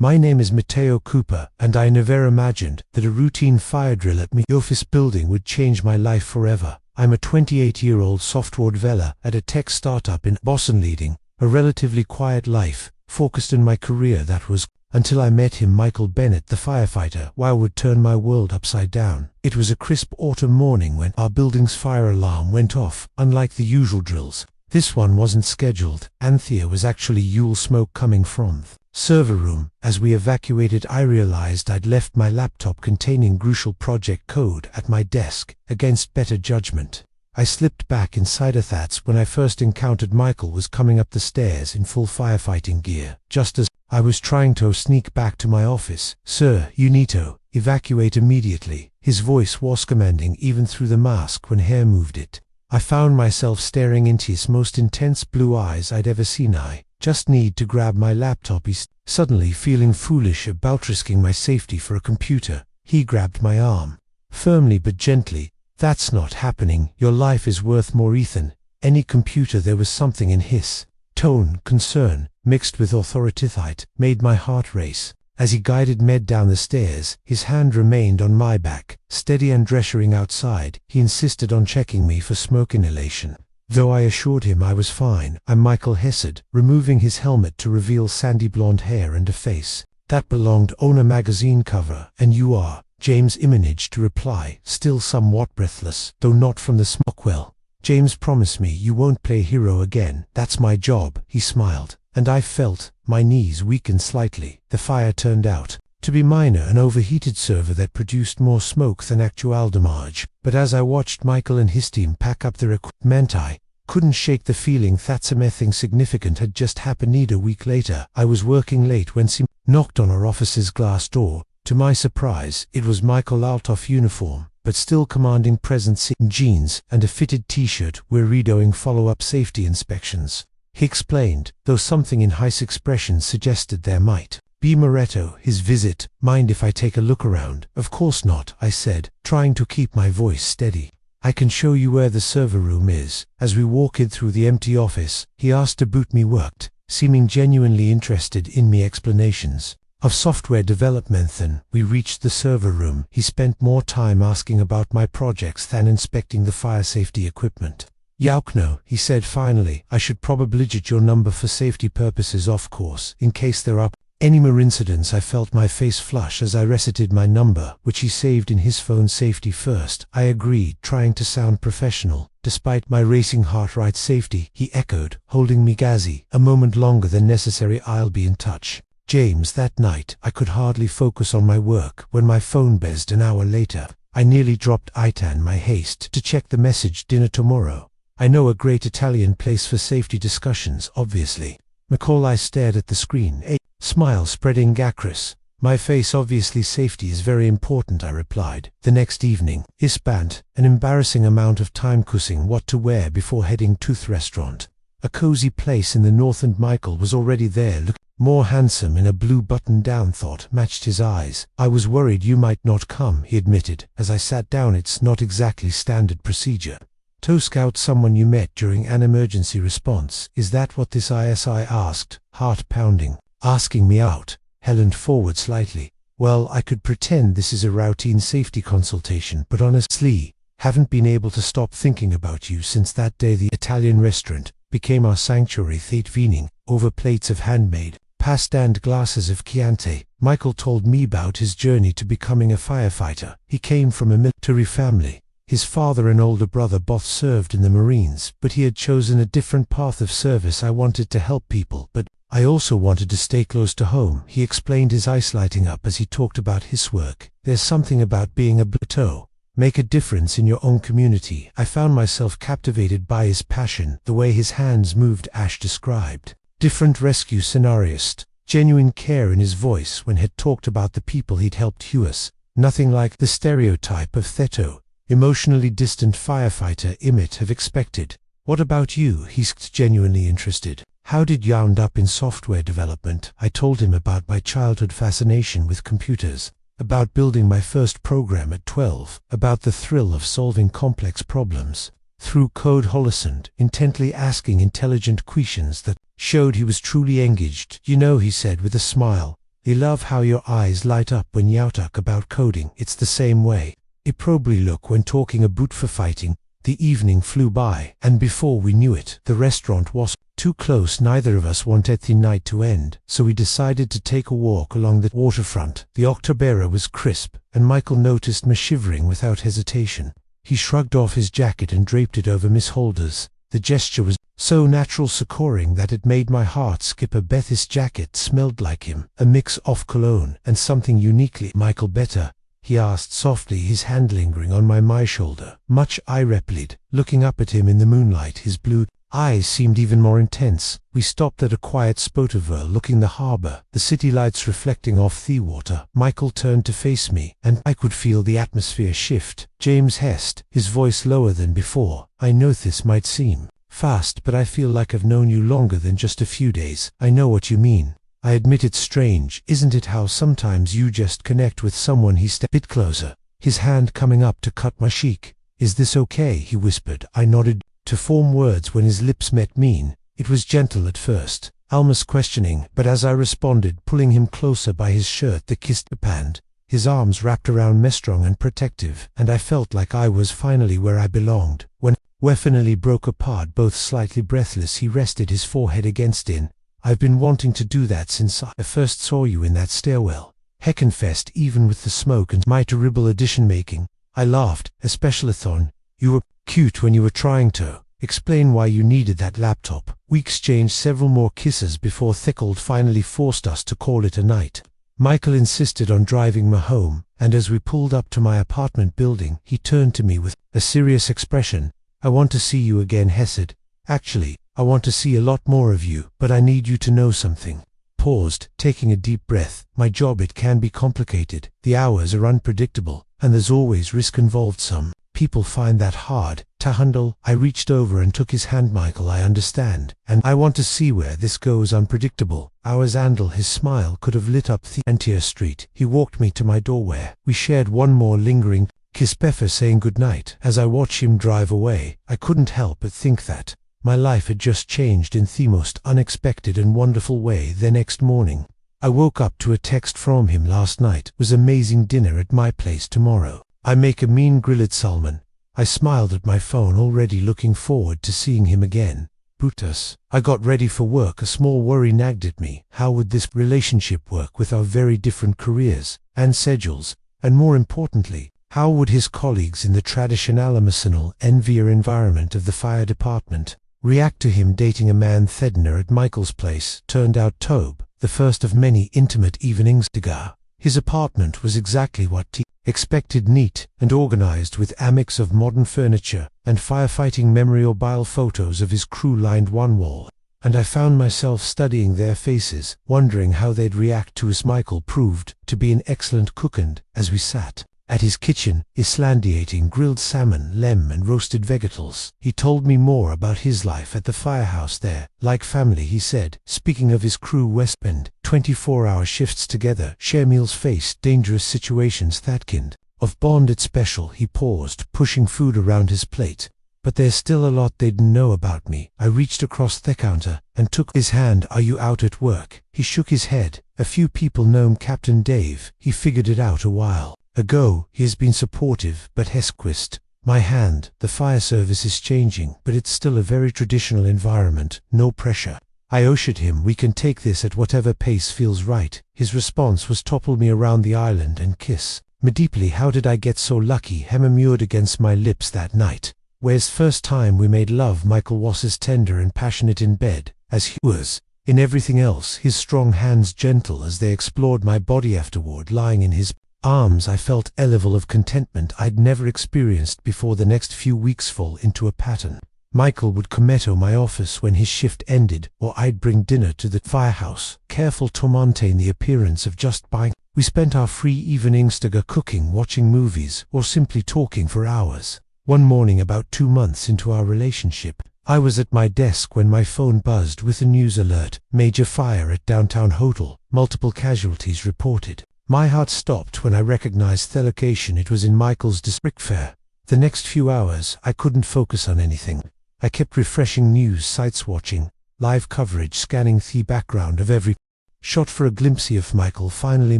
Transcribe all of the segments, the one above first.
My name is Matteo Cooper, and I never imagined that a routine fire drill at my office building would change my life forever. I'm a 28-year-old software developer at a tech startup in Boston, leading a relatively quiet life, focused in my career that was, until I met him, Michael Bennett, the firefighter, who would turn my world upside down. It was a crisp autumn morning when our building's fire alarm went off. Unlike the usual drills, this one wasn't scheduled, and there was actually Yule smoke coming from the server room. As we evacuated, I realized I'd left my laptop containing crucial project code at my desk. Against better judgment, I slipped back inside. That's when I first encountered Michael was coming up the stairs in full firefighting gear. Just as I was trying to sneak back to my office, "Sir, you need to evacuate immediately." His voice was commanding even through the mask when hair moved it. I found myself staring into his most intense blue eyes I'd ever seen. "I just need to grab my laptop," he said, suddenly feeling foolish about risking my safety for a computer. He grabbed my arm, firmly but gently. "That's not happening. Your life is worth more, Ethan. Any computer." There was something in his tone, concern, mixed with authority, that made my heart race. As he guided me down the stairs, his hand remained on my back, steady and reassuring. Outside, he insisted on checking me for smoke inhalation. Though I assured him I was fine, "I'm Michael," he said, removing his helmet to reveal sandy blonde hair and a face that belonged on a magazine cover. "And you are?" James managed to reply, still somewhat breathless, though not from the smoke. "Well, James, promise me you won't play hero again." "That's my job," he smiled, and I felt my knees weaken slightly. The fire turned out to be minor, an overheated server that produced more smoke than actual damage. But as I watched Michael and his team pack up their equipment, I couldn't shake the feeling that something significant had just happened. A week later, I was working late when she knocked on our office's glass door. To my surprise, it was Michael, out of uniform, but still commanding presence, in jeans and a fitted t-shirt. "We're redoing follow-up safety inspections," he explained, though something in his expression suggested there might be Moretto. "His visit. Mind if I take a look around?" "Of course not," I said, trying to keep my voice steady. "I can show you where the server room is." As we walked through the empty office, he asked about me worked, seeming genuinely interested in me explanations of software development. Then we reached the server room. He spent more time asking about my projects than inspecting the fire safety equipment. "Yaukno," he said finally, "I should probably get your number for safety purposes, of course, in case there are any more incidents." I felt my face flush as I recited my number, which he saved in his phone. "Safety first," I agreed, trying to sound professional. Despite my racing heart. "Right, safety," he echoed, holding me gazy a moment longer than necessary. "I'll be in touch." James, that night, I could hardly focus on my work when my phone buzzed an hour later. I nearly dropped it in my haste to check the message. "Dinner tomorrow. I know a great Italian place for safety discussions, obviously." McCall. I stared at the screen, a smile spreading across my face. "Obviously safety is very important," I replied. The next evening, I spent an embarrassing amount of time choosing what to wear before heading to the restaurant, a cozy place in the north, and Michael was already there, looking more handsome in a blue button-down that matched his eyes. "I was worried you might not come," he admitted, as I sat down. "It's not exactly standard procedure to scout someone you met during an emergency response." "Is that what this is?" I asked, heart pounding. "Asking me out?" He leaned forward slightly. "Well, I could pretend this is a routine safety consultation, but honestly, haven't been able to stop thinking about you since that day the Italian restaurant became our sanctuary." That evening, over plates of handmade pasta and glasses of Chianti, Michael told me about his journey to becoming a firefighter. He came from a military family. His father and older brother both served in the Marines, but he had chosen a different path of service. "I wanted to help people, but I also wanted to stay close to home," he explained, his eyes lighting up as he talked about his work. "There's something about being able to make a difference in your own community." I found myself captivated by his passion, the way his hands moved. Ash described different rescue scenarios, genuine care in his voice when he'd talked about the people he'd helped. Hughes, nothing like the stereotype of Theto, emotionally distant firefighter I might have expected. "What about you?" He's genuinely interested. "How did you end up in software development?" I told him about my childhood fascination with computers, about building my first program at 12, about the thrill of solving complex problems through code. He listened, intently asking intelligent questions that showed he was truly engaged. "You know," he said with a smile, They love how your eyes light up when you talk about coding. It's the same way. It probably look when talking about firefighting. The evening flew by, and before we knew it, the restaurant was too close. Neither of us wanted the night to end, so we decided to take a walk along the waterfront. The October was crisp, and Michael noticed me shivering without hesitation. He shrugged off his jacket and draped it over Miss Holder's. The gesture was so natural, succoring, that it made my heart skip a beat. His jacket smelled like him, a mix of cologne and something uniquely Michael better. He asked softly, his hand lingering on my shoulder. Much I replied, looking up at him in the moonlight. His blue eyes seemed even more intense. We stopped at a quiet spot overlooking the harbor, the city lights reflecting off the water. Michael turned to face me, and I could feel the atmosphere shift. James Hest, his voice lower than before. I know this might seem fast, but I feel like I've known you longer than just a few days. I know what you mean. I admit it's strange, isn't it, how sometimes you just connect with someone. He stepped a bit closer, his hand coming up to cut my cheek. Is this okay? He whispered. I nodded to form words when his lips met mine. It was gentle at first, almost questioning, but as I responded, pulling him closer by his shirt, the kissed the hand, his arms wrapped around me, strong and protective, and I felt like I was finally where I belonged. When we finally broke apart, both slightly breathless, he rested his forehead against in. I've been wanting to do that since I first saw you in that stairwell. Heckenfest, even with the smoke and my terrible addition making. I laughed, especially-thon. You were cute when you were trying to explain why you needed that laptop. We exchanged several more kisses before Thickold finally forced us to call it a night. Michael insisted on driving me home, and as we pulled up to my apartment building, he turned to me with a serious expression. I want to see you again, Hesed. Actually, I want to see a lot more of you, but I need you to know something. Paused, taking a deep breath. My job, it can be complicated. The hours are unpredictable, and there's always risk involved. Some people find that hard to handle. I reached over and took his hand. Michael, I understand, and I want to see where this goes. Unpredictable hours handle. His smile could have lit up the entire street. He walked me to my doorway. We shared one more lingering kiss before saying goodnight. As I watched him drive away, I couldn't help but think that my life had just changed in the most unexpected and wonderful way. The next morning, I woke up to a text from him. Last night was amazing dinner at my place. Tomorrow, I make a mean grilled salmon. I smiled at my phone, already looking forward to seeing him again. Brutus. I got ready for work. A small worry nagged at me. How would this relationship work with our very different careers and schedules? And more importantly, how would his colleagues in the traditional emotional envier environment of the fire department react to him dating a man Thedner at Michael's place? Turned out Tobe, the first of many intimate evenings together. His apartment was exactly what he expected, neat and organized, with a mix of modern furniture and firefighting memorabilia. Photos of his crew lined one wall, and I found myself studying their faces, wondering how they'd react to us. Michael proved to be an excellent cook, and as we sat at his kitchen, Islandiating grilled salmon, lamb and roasted vegetables, he told me more about his life at the firehouse there. Like family, he said, speaking of his crew. We spend 24-hour shifts together, share meals, face dangerous situations. That kind of bond, it's special. He paused, pushing food around his plate. But there's still a lot they didn't know about me. I reached across the counter and took his hand. Are you out at work? He shook his head. A few people know Captain Dave. He figured it out a while ago. He has been supportive, but Hesquist, my hand, the fire service is changing, but it's still a very traditional environment, no pressure. I assured him we can take this at whatever pace feels right. His response was topple me around the island and kiss me deeply. How did I get so lucky? Hema mewed against my lips that night. Where's first time we made love, Michael was as tender and passionate in bed as he was in everything else, his strong hands gentle as they explored my body. Afterward, lying in his arms, I felt a level of contentment I'd never experienced before. The next few weeks fall into a pattern. Michael would come to my office when his shift ended, or I'd bring dinner to the firehouse, careful to maintain the appearance of just buying. We spent our free evenings together cooking, watching movies, or simply talking for hours. One morning, about 2 months into our relationship, I was at my desk when my phone buzzed with a news alert. Major fire at downtown hotel, multiple casualties reported. My heart stopped when I recognized the location. It was in Michael's district fair. The next few hours, I couldn't focus on anything. I kept refreshing news sites, watching live coverage, scanning the background of every Shot for a glimpse of Michael. Finally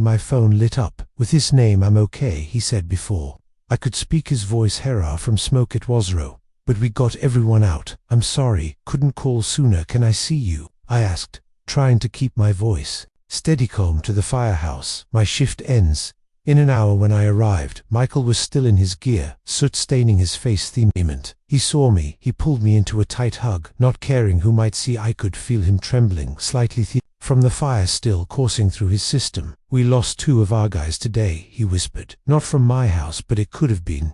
my phone lit up. With his name I'm okay, he said before I could speak his voice. Hera from smoke it was Ro. But we got everyone out. I'm sorry, couldn't call sooner. Can I see you? I asked, trying to keep my voice steady. Home to the firehouse. My shift ends in an hour. When I arrived, Michael was still in his gear, soot staining his face. He saw me. He pulled me into a tight hug, not caring who might see. I could feel him trembling slightly from the fire still coursing through his system. We lost 2 of our guys today, he whispered. Not from my house, but it could have been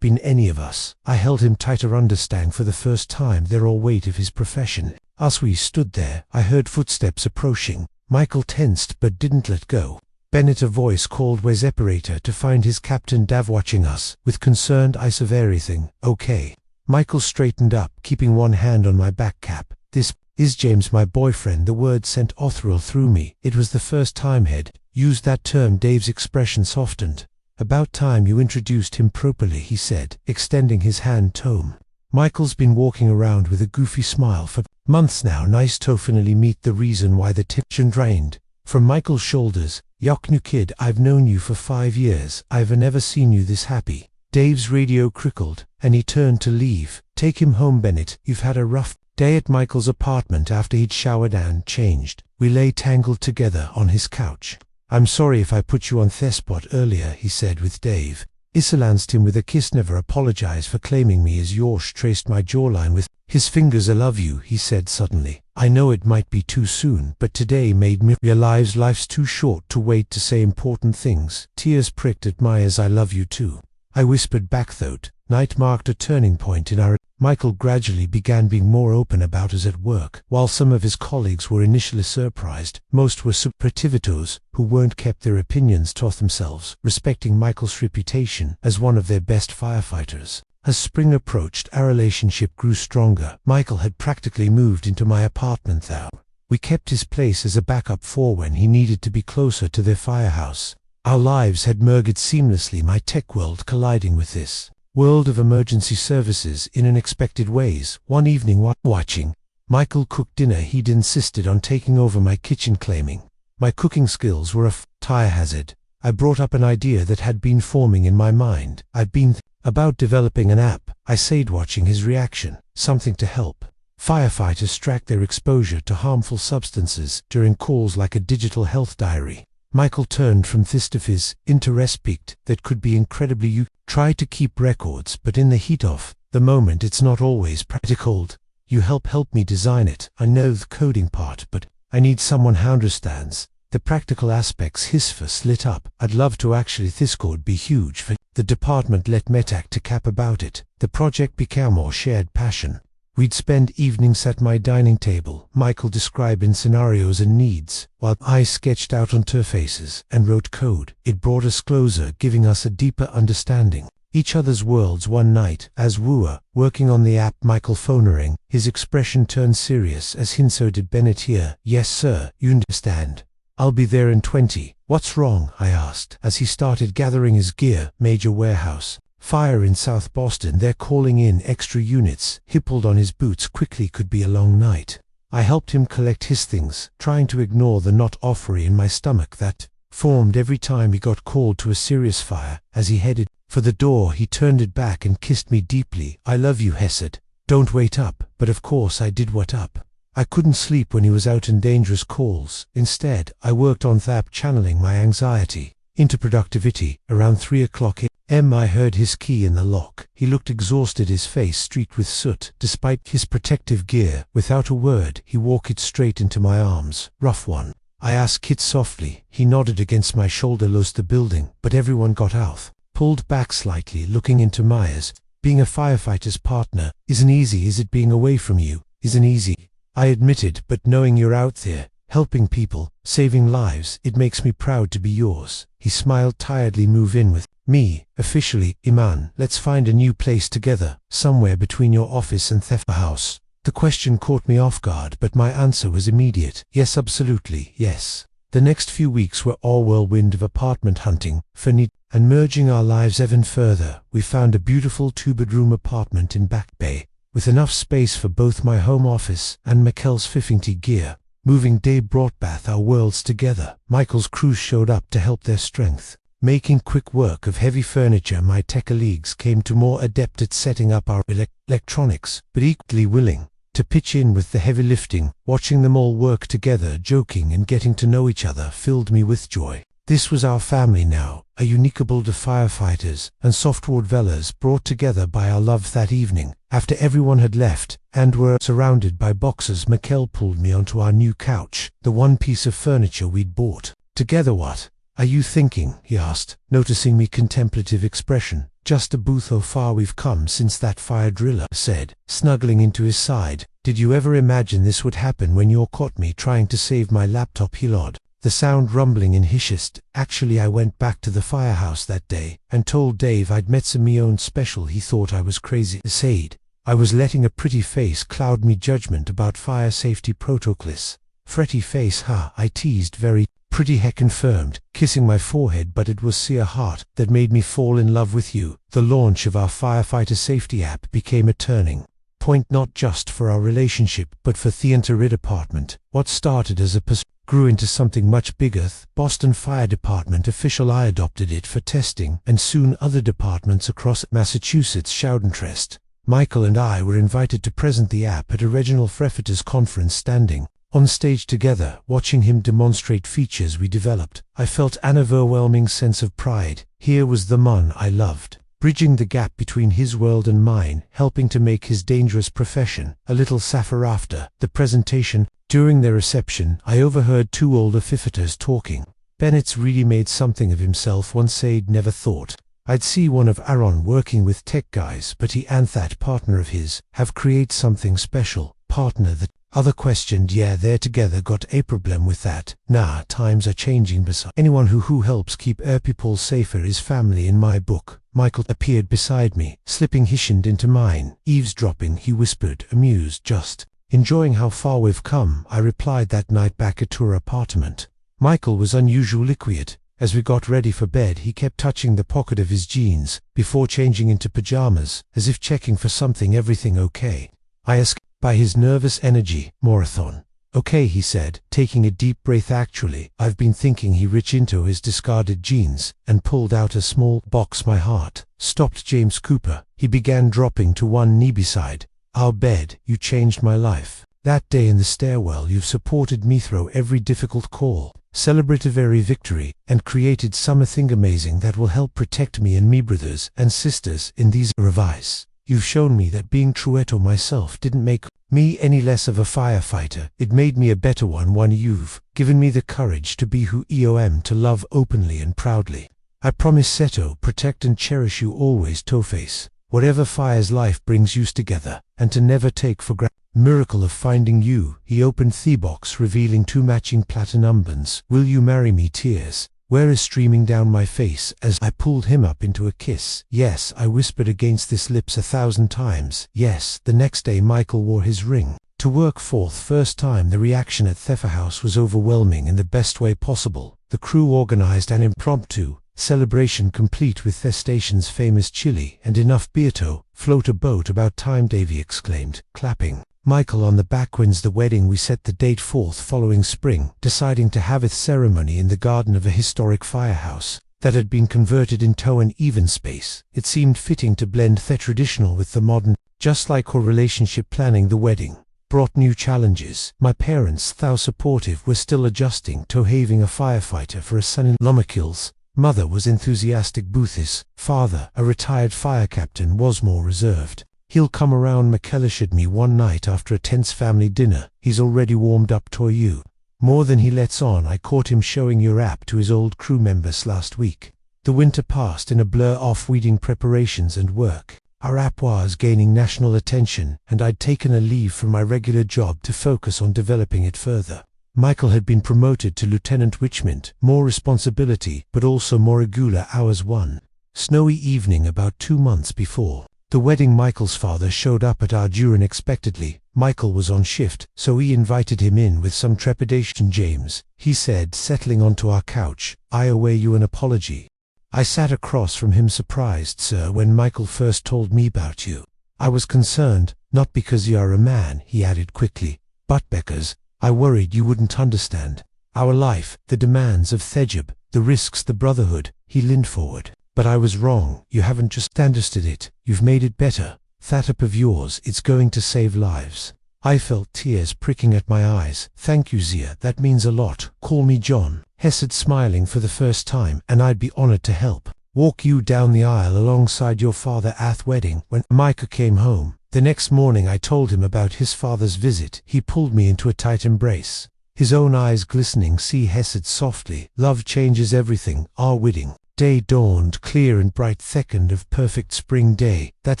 any of us. I held him tighter, understanding for the first time the raw weight of his profession. As we stood there, I heard footsteps approaching. Michael tensed but didn't let go. Bennett, a voice called Wes operator to find his captain Dav watching us. With concerned eyes. Of everything okay? Michael straightened up, keeping one hand on my back cap. This is James, my boyfriend. The word sent a thrill through me. It was the first time he'd used that term. Dave's expression softened. About time you introduced him properly, he said, extending his hand. Tom. Michael's been walking around with a goofy smile for months now. Nice to finally meet. The reason why the tension drained from Michael's shoulders. Yuck, new kid, I've known you for 5 years. I've never seen you this happy. Dave's radio crickled, and he turned to leave. Take him home, Bennett. You've had a rough day at Michael's apartment. After he'd showered and changed, we lay tangled together on his couch. I'm sorry if I put you on the spot earlier, he said with Dave. Isolanced him with a kiss. Never apologize for claiming me as yours. Traced my jawline with his fingers. I love you, he said suddenly. I know it might be too soon, but today made me realize life's too short to wait to say important things. Tears pricked at my ears. I love you too, I whispered back. That night marked a turning point in our Michael gradually began being more open about us at work. While some of his colleagues were initially surprised, most were superlatives who weren't kept their opinions to themselves, respecting Michael's reputation as one of their best firefighters. As spring approached, our relationship grew stronger. Michael had practically moved into my apartment now. We kept his place as a backup for when he needed to be closer to their firehouse. Our lives had merged seamlessly, my tech world colliding with this world of emergency services in unexpected ways. One evening while watching Michael cook dinner, he'd insisted on taking over my kitchen, claiming my cooking skills were a fire hazard. I brought up an idea that had been forming in my mind. I'd been about developing an app, I said, watching his reaction. Something to help firefighters track their exposure to harmful substances during calls, like a digital health diary. Michael turned from this to his interest peaked. That could be incredibly. You try to keep records, but in the heat of the moment it's not always practical. You help me design it. I know the coding part, but I need someone who understands the practical aspects. His face lit up. I'd love to actually. This could be huge for the department. Let Metac to cap about it. The project became more shared passion. We'd spend evenings at my dining table, Michael describing scenarios and needs, while I sketched out onto faces and wrote code. It brought us closer, giving us a deeper understanding each other's worlds. One night, as we were working on the app, Michael phone rang. His expression turned serious as hint. So did Bennett here? Yes sir, you understand. I'll be there in 20. What's wrong? I asked, as he started gathering his gear. Major warehouse fire in South Boston. They're calling in extra units. He pulled on his boots quickly. Could be a long night. I helped him collect his things, trying to ignore the knot of worry in my stomach that formed every time he got called to a serious fire. As he headed for the door, he turned it back and kissed me deeply. I love you, he said. Don't wait up. But of course I did. What up? I couldn't sleep when he was out in dangerous calls. Instead, I worked on the app, channeling my anxiety into productivity. Around 3 o'clock a.m. I heard his key in the lock. He looked exhausted, his face streaked with soot, despite his protective gear. Without a word, he walked straight into my arms. Rough one? I asked Kit softly. He nodded against my shoulder. Lost the building, but everyone got out. Pulled back slightly, looking into my eyes. Being a firefighter's partner isn't easy, is it? Being away from you isn't easy, I admitted, but knowing you're out there, helping people, saving lives, it makes me proud to be yours. He smiled tiredly. Move in with me, officially, Iman. Let's find a new place together, somewhere between your office and the house. The question caught me off guard, but my answer was immediate. Yes, absolutely, yes. The next few weeks were all whirlwind of apartment hunting, for need, and merging our lives even further. We found a beautiful 2-bedroom apartment in Back Bay, with enough space for both my home office and Mikkel's 50 gear. moving day brought back our worlds together. Michael's crew showed up to help their strength, making quick work of heavy furniture. My tech colleagues came to more adept at setting up our electronics, but equally willing to pitch in with the heavy lifting. Watching them all work together, joking and getting to know each other, filled me with joy. This was our family now, a unique build of firefighters and software dwellers brought together by our love. That evening, after everyone had left and were surrounded by boxes, Mikkel pulled me onto our new couch, the one piece of furniture we'd bought together. "What are you thinking?" he asked, noticing me contemplative expression. "Just a booth. How far we've come since that fire driller," said, snuggling into his side. "Did you ever imagine this would happen when you caught me trying to save my laptop?" He lied, the sound rumbling in his chest. "Actually, I went back to the firehouse that day and told Dave I'd met some me own special. He thought I was crazy." Said I was letting a pretty face cloud me judgment about fire safety protocols. "Fretty face, huh?" I teased. "Very pretty," he confirmed, kissing my forehead. "But it was sheer heart that made me fall in love with you." The launch of our firefighter safety app became a turning point, not just for our relationship, but for the entire department. What started as a grew into something much bigger. Boston Fire Department official I adopted it for testing, and soon other departments across Massachusetts showed interest. Michael and I were invited to present the app at a regional firefighters conference. Standing on stage together, watching him demonstrate features we developed, I felt an overwhelming sense of pride. Here was the man I loved, bridging the gap between his world and mine, helping to make his dangerous profession a little safer. After the presentation, during their reception, I overheard two older firefighters talking. "Bennett's really made something of himself," one said. "Never thought I'd see one of Aaron working with tech guys, but he and that partner of his have created something special." "Partner?" the other questioned. "Yeah, they're together. Got a problem with that?" "Nah, times are changing. Besides, anyone who helps keep people safer is family in my book." Michael appeared beside me, slipping his hand into mine. "Eavesdropping?" he whispered, amused. "Just enjoying how far we've come," I replied. That night back at our apartment, Michael was unusually quiet. As we got ready for bed, he kept touching the pocket of his jeans before changing into pajamas, as if checking for something. "Everything okay?" I asked. By his nervous energy, "Marathon." "Okay," he said, taking a deep breath. "Actually, I've been thinking." He reached into his discarded jeans and pulled out a small box. My heart stopped. "James Cooper." He began, dropping to one knee beside our bed. "You changed my life. That day in the stairwell, you've supported me through every difficult call, celebrated every victory, and created something amazing that will help protect me and me brothers and sisters in these revise. You've shown me that being true to myself didn't make me any less of a firefighter. It made me a better one. You've given me the courage to be who I am, to love openly and proudly. I promise to protect and cherish you always, Toeface. Whatever fire's life brings you together, and to never take for granted." Miracle of finding you. He opened the box, revealing two matching platinum buttons. "Will you marry me?" Tears were streaming down my face as I pulled him up into a kiss. "Yes," I whispered against his lips 1,000 times. "Yes." The next day, Michael wore his ring to work for the first time. The reaction at Theffer House was overwhelming in the best way possible. The crew organized an impromptu celebration, complete with the station's famous chili and enough beer to float a boat. "About time," Davy exclaimed, clapping Michael on the back. "When's the wedding?" We set the date for the following spring, deciding to have a ceremony in the garden of a historic firehouse that had been converted into an event space. It seemed fitting to blend the traditional with the modern. Just like our relationship, planning the wedding brought new challenges. My parents, though supportive, were still adjusting to having a firefighter for a son-in-law. Mikkel's mother was enthusiastic. Booth's father, a retired fire captain, was more reserved. "He'll come around," Mikkel assured me one night after a tense family dinner. "He's already warmed up to you more than he lets on. I caught him showing your app to his old crew members last week." The winter passed in a blur of wedding preparations and work. Our app was gaining national attention, and I'd taken a leave from my regular job to focus on developing it further. Michael had been promoted to Lieutenant Richmond, more responsibility, but also more regular hours. One snowy evening about 2 months before the wedding, Michael's father showed up at our door unexpectedly. Michael was on shift, so he invited him in with some trepidation. "James," he said, settling onto our couch, "I owe you an apology." I sat across from him, surprised. "Sir, when Michael first told me about you, I was concerned, not because you are a man," he added quickly, "but because I worried you wouldn't understand. Our life, the demands of Thejab, the risks, the brotherhood. He leaned forward. But I was wrong. You haven't just understood it, you've made it better. That up of yours, it's going to save lives. I felt tears pricking at my eyes. Thank you, Zia, that means a lot. Call me John. Hesed smiling for the first time, and I'd be honored to help. Walk you down the aisle alongside your father at the wedding. When Micah came home, the next morning I told him about his father's visit. He pulled me into a tight embrace. His own eyes glistening. See, Hesed softly. Love changes everything. Our wedding day dawned clear and bright. Second of perfect spring day that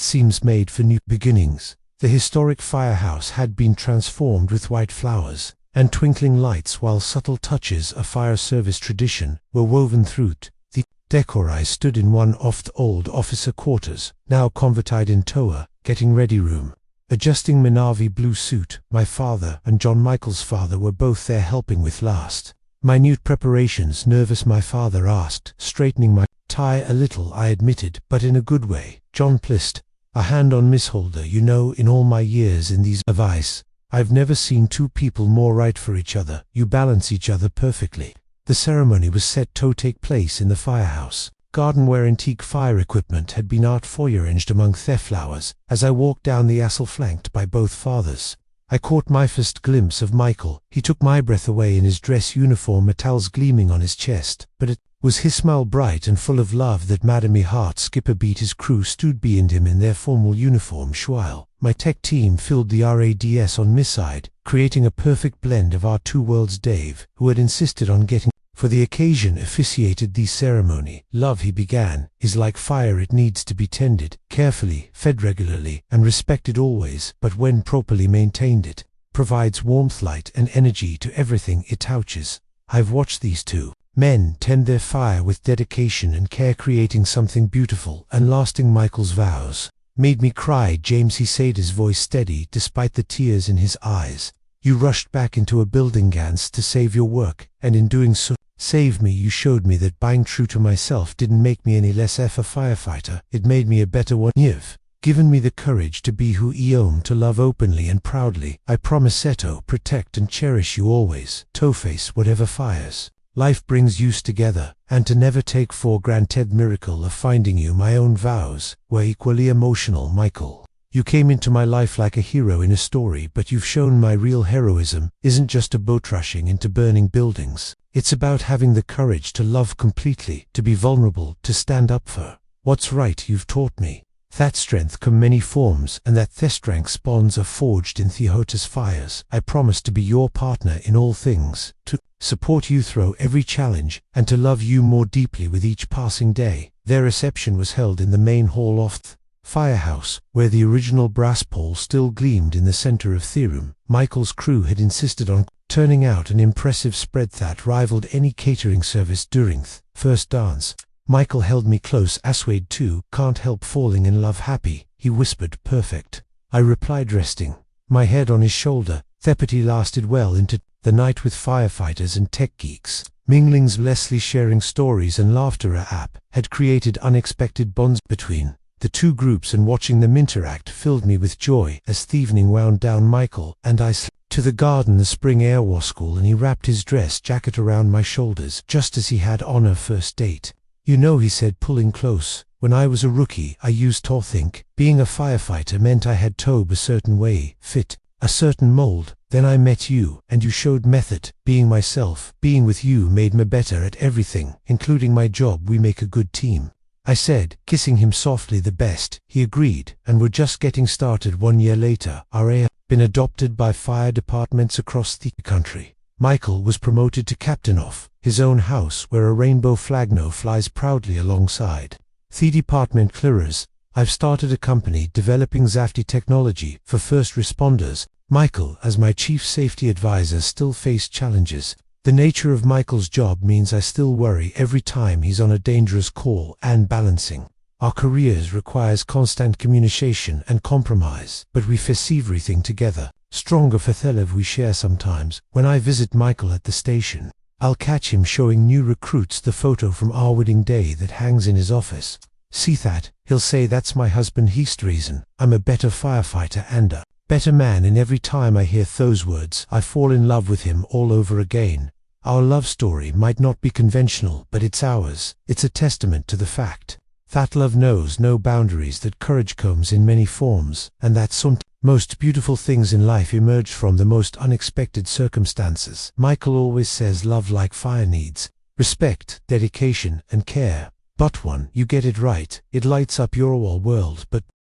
seems made for new beginnings. The historic firehouse had been transformed with white flowers and twinkling lights, while subtle touches of fire service tradition were woven through the decor. I stood in one of the old officer quarters, now converted in Toa, getting ready room. Adjusting my navy blue suit, my father and John Michael's father were both there helping with last minute preparations. Nervous, my father asked, straightening my tie a little. I admitted, but in a good way. John placed a hand on Miss Holder. You know, in all my years in these of ice, I've never seen two people more right for each other. You balance each other perfectly. The ceremony was set to take place in the firehouse garden, where antique fire equipment had been arranged among the flowers. As I walked down the aisle flanked by both fathers, I caught my first glimpse of Michael. He took my breath away in his dress uniform, metals gleaming on his chest, but it was his smile, bright and full of love, that made me heart skip a beat. His crew stood behind him in their formal uniform, while my tech team filled the RADS on my side, creating a perfect blend of our two worlds. Dave, who had insisted on getting for the occasion, officiated the ceremony. Love, he began, is like fire. It needs to be tended carefully, fed regularly, and respected always, but when properly maintained, it provides warmth, light, and energy to everything it touches. I've watched these two men tend their fire with dedication and care, creating something beautiful and lasting. Michael's vows made me cry. James, he said, his voice steady despite the tears in his eyes. You rushed back into a building, Gans, to save your work, and in doing so, save me. You showed me that being true to myself didn't make me any less of a firefighter. It made me a better one. You've given me the courage to be who I am, to love openly and proudly. I promise to protect and cherish you always, to face whatever fires life brings us together, and to never take for granted. Miracle of finding you. My own vows were equally emotional. Michael, you came into my life like a hero in a story, but you've shown my real heroism isn't just about rushing into burning buildings. It's about having the courage to love completely, to be vulnerable, to stand up for what's right. You've taught me that strength come many forms, and that the strength's bonds are forged in Theota's fires. I promise to be your partner in all things, to support you through every challenge, and to love you more deeply with each passing day. Their reception was held in the main hall of the firehouse, where the original brass pole still gleamed in the center of the room. Michael's crew had insisted on turning out an impressive spread that rivaled any catering service during the first dance. Michael held me close. Aswade too. Can't help falling in love. Happy, he whispered. Perfect, I replied, resting my head on his shoulder. Thepity lasted well into the night with firefighters and tech geeks. Minglings, Leslie sharing stories and laughter had created unexpected bonds between the two groups, and watching them interact filled me with joy. As the evening wound down, Michael and I slipped to the garden, the spring air was school, and he wrapped his dress jacket around my shoulders, just as he had on our first date. You know, he said, pulling close, when I was a rookie, I used to think being a firefighter meant I had to be a certain way, fit a certain mold. Then I met you, and you showed method. Being myself, being with you made me better at everything, including my job. We make a good team, I said, kissing him softly. The best, he agreed, and we're just getting started. 1 year later, our AI been adopted by fire departments across the country. Michael was promoted to captain of his own house, where a rainbow flag now flies proudly alongside the department clearers. I've started a company developing safety technology for first responders. Michael, as my chief safety advisor, still faced challenges. The nature of Michael's job means I still worry every time he's on a dangerous call, and balancing our careers requires constant communication and compromise, but we face everything together. Stronger for the love we share. Sometimes, when I visit Michael at the station, I'll catch him showing new recruits the photo from our wedding day that hangs in his office. See that? He'll say, that's my husband. He's the reason I'm a better firefighter and a better man, and every time I hear those words, I fall in love with him all over again. Our love story might not be conventional, but it's ours. It's a testament to the fact that love knows no boundaries, that courage comes in many forms, and that some most beautiful things in life emerge from the most unexpected circumstances. Michael always says love like fire needs respect, dedication, and care. But when you get it right, it lights up your whole world. But